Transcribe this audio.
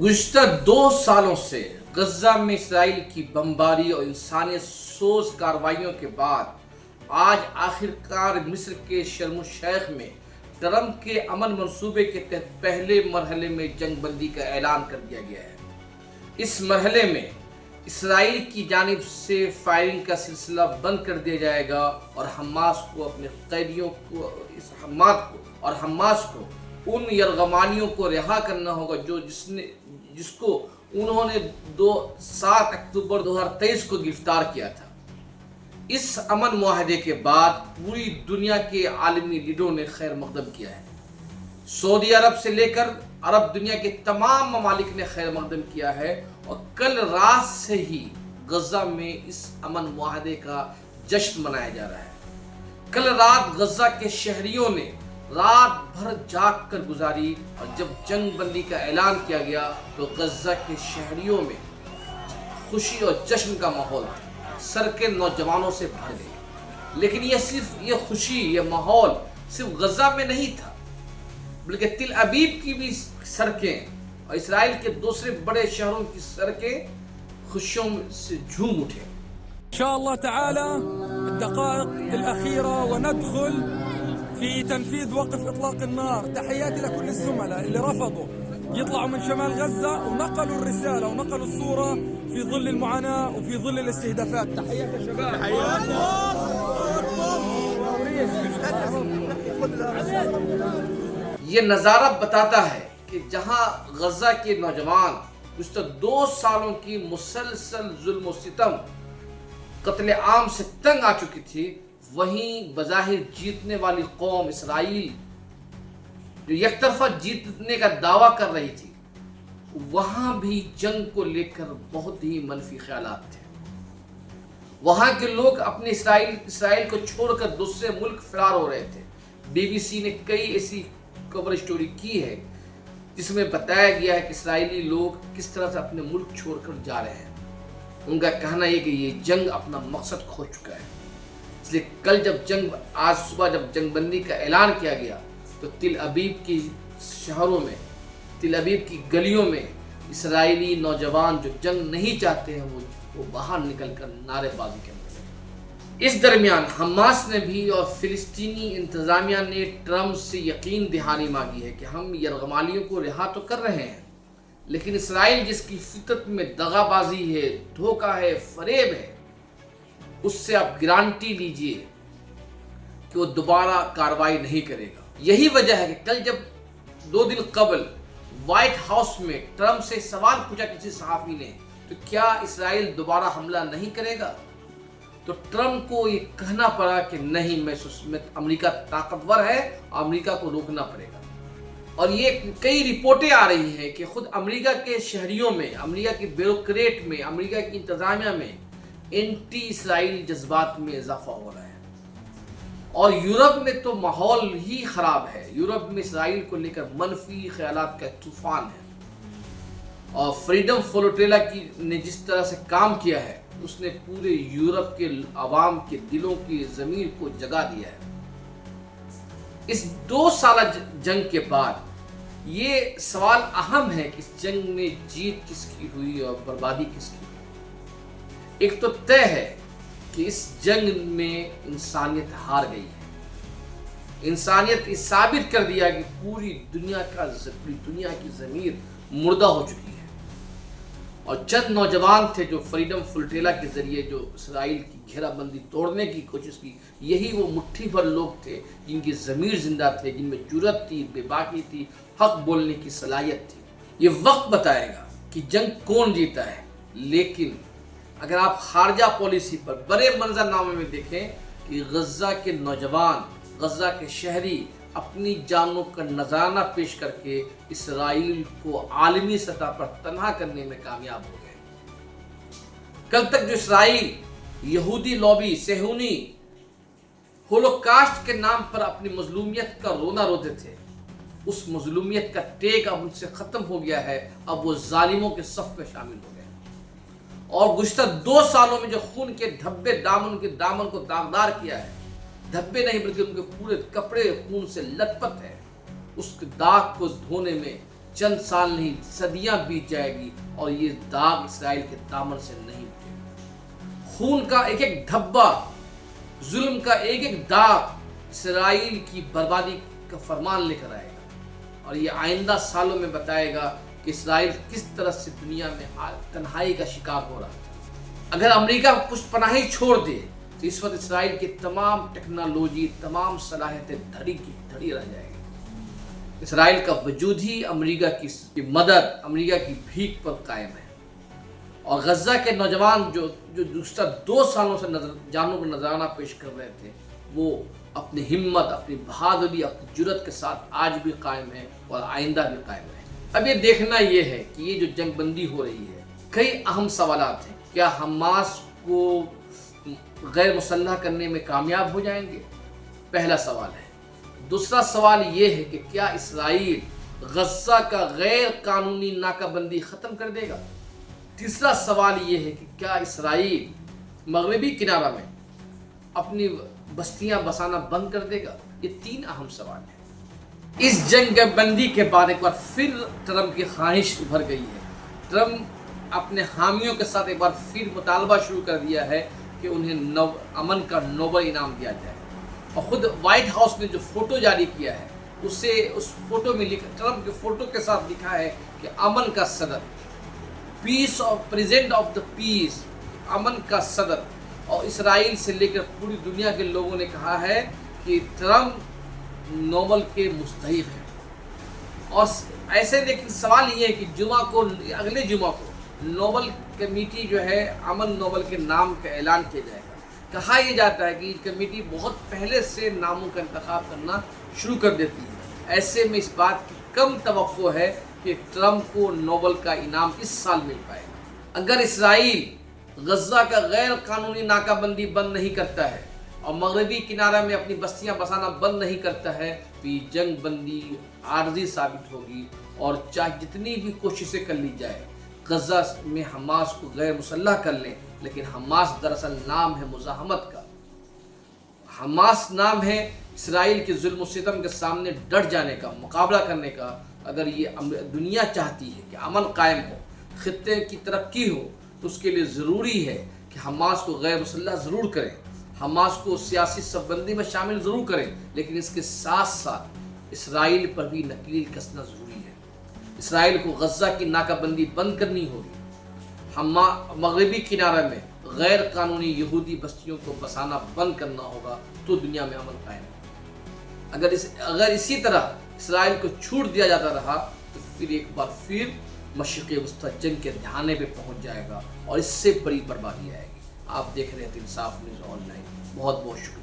گزشتہ 2 سالوں سے غزہ میں اسرائیل کی بمباری اور انسانیت سوز کارروائیوں کے بعد آج آخرکار مصر کے شرم الشیخ میں ٹرمپ کے امن منصوبے کے تحت پہلے مرحلے میں جنگ بندی کا اعلان کر دیا گیا ہے۔ اس مرحلے میں اسرائیل کی جانب سے فائرنگ کا سلسلہ بند کر دیا جائے گا اور حماس کو اپنے قیدیوں کو حماس کو ان یرغمالیوں کو رہا کرنا ہوگا جس کو انہوں نے 7 اکتوبر 2023 کو گرفتار کیا تھا۔ اس امن معاہدے کے بعد پوری دنیا کے عالمی لیڈروں نے خیر مقدم کیا ہے۔ سعودی عرب سے لے کر عرب دنیا کے تمام ممالک نے خیر مقدم کیا ہے اور کل رات سے ہی غزہ میں اس امن معاہدے کا جشن منایا جا رہا ہے۔ کل رات غزہ کے شہریوں نے رات بھر جاگ کر گزاری اور جب جنگ بندی کا اعلان کیا گیا تو غزہ کے شہریوں میں خوشی اور جشن کا ماحول تھا، سڑکیں نوجوانوں سے بھر گئی۔ لیکن یہ خوشی، یہ ماحول صرف غزہ میں نہیں تھا بلکہ تل ابیب کی بھی سڑکیں اور اسرائیل کے دوسرے بڑے شہروں کی سڑکیں خوشیوں سے جھوم اٹھے۔ إن شاء الله تعالى الدقائق الأخيرة وندخل في تنفيذ وقف إطلاق النار. تحياتي لكل الزملاء اللي رفضوا يطلعوا من شمال غزة ونقلوا الرسالة ونقلوا الصورة في ظل المعاناة وفي ظل الاستهدافات. تحيات يا شباب. یہ نظارہ بتاتا ہے کہ جہاں غزہ کے نوجوان گزشتہ 2 سالوں کی مسلسل ظلم و ستم، قتل عام سے تنگ آ چکی تھی، وہیں بظاہر جیتنے والی قوم اسرائیل جو یک طرفہ جیتنے کا دعویٰ کر رہی تھی، وہاں بھی جنگ کو لے کر بہت ہی منفی خیالات تھے۔ وہاں کے لوگ اپنے اسرائیل کو چھوڑ کر دوسرے ملک فرار ہو رہے تھے۔ بی بی سی نے کئی ایسی کور سٹوری کی ہے جس میں بتایا گیا ہے کہ اسرائیلی لوگ کس طرح سے اپنے ملک چھوڑ کر جا رہے ہیں۔ ان کا کہنا یہ کہ یہ جنگ اپنا مقصد کھو چکا ہے۔ اس لیے آج صبح جب جنگ بندی کا اعلان کیا گیا تو تل ابیب کی شہروں میں، تل ابیب کی گلیوں میں اسرائیلی نوجوان جو جنگ نہیں چاہتے ہیں وہ باہر نکل کر نعرے بازی کرنے لگے۔ اس درمیان حماس نے بھی اور فلسطینی انتظامیہ نے ٹرمپ سے یقین دہانی مانگی ہے کہ ہم یرغمالیوں کو رہا تو کر رہے ہیں، لیکن اسرائیل جس کی فطرت میں دغا بازی ہے، دھوکہ ہے، فریب ہے، اس سے آپ گارنٹی لیجئے کہ وہ دوبارہ کارروائی نہیں کرے گا۔ یہی وجہ ہے کہ کل جب 2 دن قبل وائٹ ہاؤس میں ٹرمپ سے سوال پوچھا کسی صحافی نے تو کیا اسرائیل دوبارہ حملہ نہیں کرے گا، تو ٹرمپ کو یہ کہنا پڑا کہ نہیں، میں امریکہ طاقتور ہے، امریکہ کو روکنا پڑے گا۔ اور یہ کئی رپورٹیں آ رہی ہیں کہ خود امریکہ کے شہریوں میں، امریکہ کے بیوروکریٹ میں، امریکہ کی انتظامیہ میں اینٹی اسرائیل جذبات میں اضافہ ہو رہا ہے۔ اور یورپ میں تو ماحول ہی خراب ہے۔ یورپ میں اسرائیل کو لے کر منفی خیالات کا طوفان ہے۔ اور فریڈم فلوٹیلا نے جس طرح سے کام کیا ہے، اس نے پورے یورپ کے عوام کے دلوں کی ضمیر کو جگا دیا ہے۔ اس 2 سالہ جنگ کے بعد یہ سوال اہم ہے کہ اس جنگ میں جیت کس کی ہوئی اور بربادی کس کی ہوئی۔ ایک تو طے ہے کہ اس جنگ میں انسانیت ہار گئی ہے۔ انسانیت یہ ثابت کر دیا کہ پوری دنیا کی ضمیر مردہ ہو چکی ہے۔ اور چند نوجوان تھے جو فریڈم فلوٹیلا کے ذریعے جو اسرائیل کی گھیرا بندی توڑنے کی کوشش کی، یہی وہ مٹھی بھر لوگ تھے جن کی ضمیر زندہ تھے، جن میں جرأت تھی، بے باکی تھی، حق بولنے کی صلاحیت تھی۔ یہ وقت بتائے گا کہ جنگ کون جیتا ہے، لیکن اگر آپ خارجہ پالیسی پر بڑے منظر نامے میں دیکھیں کہ غزہ کے نوجوان، غزہ کے شہری اپنی جانوں کا نذرانہ پیش کر کے اسرائیل کو عالمی سطح پر تنہا کرنے میں کامیاب ہو گئے۔ کل تک جو اسرائیل یہودی لابی، صہیونی ہولوکاسٹ کے نام پر اپنی مظلومیت کا رونا روتے تھے، اس مظلومیت کا ٹیگ اب ان سے ختم ہو گیا ہے۔ اب وہ ظالموں کے صف میں شامل ہو گئے اور گزشتہ 2 سالوں میں جو خون کے دھبے دامن کو داغدار کیا ہے، دھبے نہیں بلکہ ان کے پورے کپڑے خون سے لت پت ہے، اس داغ کو دھونے میں چند سال نہیں صدیاں بیت جائے گی اور یہ داغ اسرائیل کے دامن سے نہیں اٹھے گا۔ خون کا ایک ایک دھبا، ظلم کا ایک ایک داغ اسرائیل کی بربادی کا فرمان لے کر آئے گا، اور یہ آئندہ سالوں میں بتائے گا کہ اسرائیل کس طرح سے دنیا میں تنہائی کا شکار ہو رہا ہے۔ اگر امریکہ پشت پناہی چھوڑ دے تو اس وقت اسرائیل کی تمام ٹیکنالوجی، تمام صلاحیتیں دھڑی کی دھڑی رہ جائے گی۔ اسرائیل کا وجود ہی امریکہ کی مدد، امریکہ کی بھیک پر قائم ہے، اور غزہ کے نوجوان جو گزشتہ 2 سالوں سے جانوں کو نذرانہ پیش کر رہے تھے، وہ اپنی ہمت، اپنی بہادری، اپنی جرأت کے ساتھ آج بھی قائم ہے اور آئندہ بھی قائم ہے۔ اب یہ دیکھنا یہ ہے کہ یہ جو جنگ بندی ہو رہی ہے، کئی اہم سوالات ہیں۔ کیا حماس کو غیر مسلح کرنے میں کامیاب ہو جائیں گے؟ پہلا سوال ہے۔ دوسرا سوال یہ ہے کہ کیا اسرائیل غزہ کا غیر قانونی ناکہ بندی ختم کر دے گا؟ تیسرا سوال یہ ہے کہ کیا اسرائیل مغربی کنارہ میں اپنی بستیاں بسانا بند کر دے گا؟ یہ 3 اہم سوال ہیں۔ اس جنگ بندی کے بعد ایک بار پھر ٹرمپ کی خواہش ابھر گئی ہے۔ ٹرمپ اپنے حامیوں کے ساتھ ایک بار پھر مطالبہ شروع کر دیا ہے کہ انہیں امن کا نوبل انعام دیا جائے، اور خود وائٹ ہاؤس نے جو فوٹو جاری کیا ہے اس فوٹو میں ٹرمپ کے فوٹو کے ساتھ لکھا ہے کہ امن کا صدر، پیس آف پریزیڈنٹ آف دا پیس، امن کا صدر۔ اور اسرائیل سے لے کر پوری دنیا کے لوگوں نے کہا ہے کہ ٹرمپ نوبل کے مستحق ہیں۔ اور ایسے لیکن سوال یہ ہے کہ اگلے جمعہ کو نوبل کمیٹی جو ہے امن نوبل کے نام کا اعلان کیا جائے گا۔ کہا یہ جاتا ہے کہ یہ کمیٹی بہت پہلے سے ناموں کا انتخاب کرنا شروع کر دیتی ہے۔ ایسے میں اس بات کی کم توقع ہے کہ ٹرمپ کو نوبل کا انعام اس سال مل پائے گا۔ اگر اسرائیل غزہ کا غیر قانونی ناکہ بندی بند نہیں کرتا ہے اور مغربی کنارہ میں اپنی بستیاں بسانا بند نہیں کرتا ہے تو یہ جنگ بندی عارضی ثابت ہوگی، اور چاہے جتنی بھی کوششیں کر لی جائے غزہ میں حماس کو غیر مسلح کر لیں، لیکن حماس دراصل نام ہے مزاحمت کا، حماس نام ہے اسرائیل کے ظلم و ستم کے سامنے ڈٹ جانے کا، مقابلہ کرنے کا۔ اگر یہ دنیا چاہتی ہے کہ امن قائم ہو، خطے کی ترقی ہو، تو اس کے لیے ضروری ہے کہ حماس کو غیر مسلح ضرور کریں، حماس کو سیاسی صف بندی میں شامل ضرور کریں، لیکن اس کے ساتھ ساتھ اسرائیل پر بھی نکیل کسنا ضروری ہے۔ اسرائیل کو غزہ کی ناکہ بندی بند کرنی ہوگی، مغربی کنارے میں غیر قانونی یہودی بستیوں کو بسانا بند کرنا ہوگا، تو دنیا میں امن قائم ہوگا۔ اگر اسی طرح اسرائیل کو چھوٹ دیا جاتا رہا تو پھر ایک بار پھر مشرق وسطی جنگ کے دھیانے پہ پہنچ جائے گا، اور اس سے بڑی بربادی آئے گی۔ آپ دیکھ رہے ہیں انصاف نیوز آن لائن۔ بہت بہت شکریہ۔